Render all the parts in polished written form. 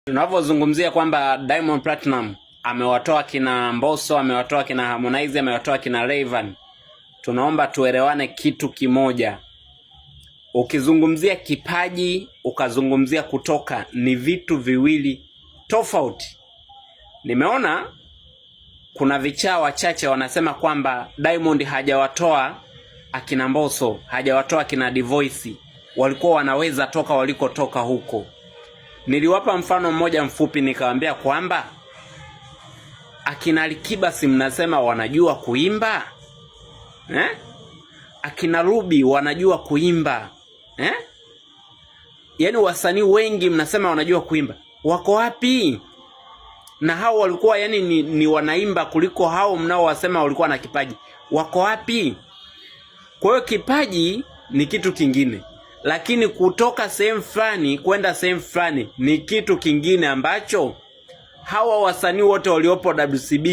Tunavyozungumzia kwamba Diamond Platinum amewatoa kina Mbosso, amewatoa kina Harmonize, amewatoa kina Rayvanny, tunaomba tuelewane kitu kimoja. Ukizungumzia kipaji, ukazungumzia kutoka, ni vitu viwili tofauti. Nimeona kuna vichaa wachache wanasema kwamba Diamond hajawatoa akina Mbosso, hajawatoa kina Divoice, walikuwa wanaweza toka walikotoka huko. Niliwapa mfano mmoja mfupi, nikawaambia kwamba akina Alikiba si mnasema wanajua kuimba? Akina Ruby wanajua kuimba? Yaani wasanii wengi mnasema wanajua kuimba. Wako wapi? Na hao walikuwa ni wanaimba kuliko hao mnaowasema walikuwa na kipaji. Wako wapi? Kwa hiyo kipaji ni kitu kingine, lakini kutoka sehemu fulani kwenda sehemu fulani ni kitu kingine ambacho hawa wasanii wote waliopo WCB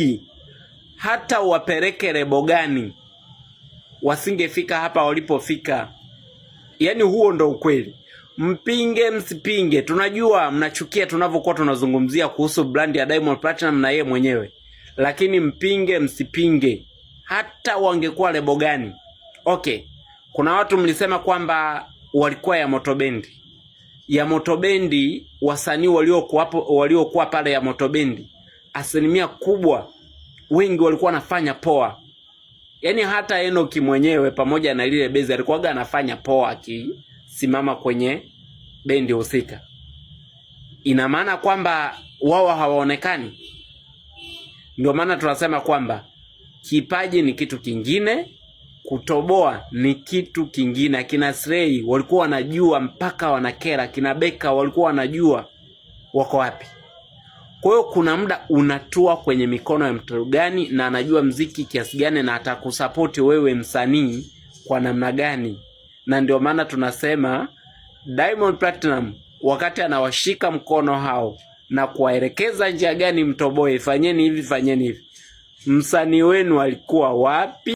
hata wapeleke lebo gani wasingefika hapa walipofika. Yaani huo ndo ukweli. Mpinge msipinge, tunajua mnachukia tunavyokuwa tunazungumzia kuhusu brand ya Diamond Platinum na yeye mwenyewe, lakini mpinge msipinge, hata wangekuwa lebo gani. Okay, kuna watu mlisema kwamba walikuwa ya Motobendi. Ya Motobendi, wasanii waliokuwa pale ya Motobendi, asilimia kubwa wengi walikuwa wanafanya poa. Yaani hata Enoch mwenyewe pamoja na lile bezi alikuwa anafanya poa akisimama kwenye bendi husika. Ina maana kwamba wao hawaonekani? Ndio maana tunasema kwamba kipaji ni kitu kingine, kutoboa ni kitu kingine. Akina Slay walikuwa wanajua mpaka wanakera, kina Beka walikuwa wanajua wako wapi. Kwa hiyo kuna muda unatua kwenye mikono ya mtu gani na anajua mziki kiasi gani na atakusupport wewe msanii kwa namna gani. Na ndio maana tunasema Diamond Platinum wakati anawashika mkono hao na kuwaelekeza njia gani mtoboe, fanyeni hivi, fanyeni hivi, msanii wenu alikuwa wapi?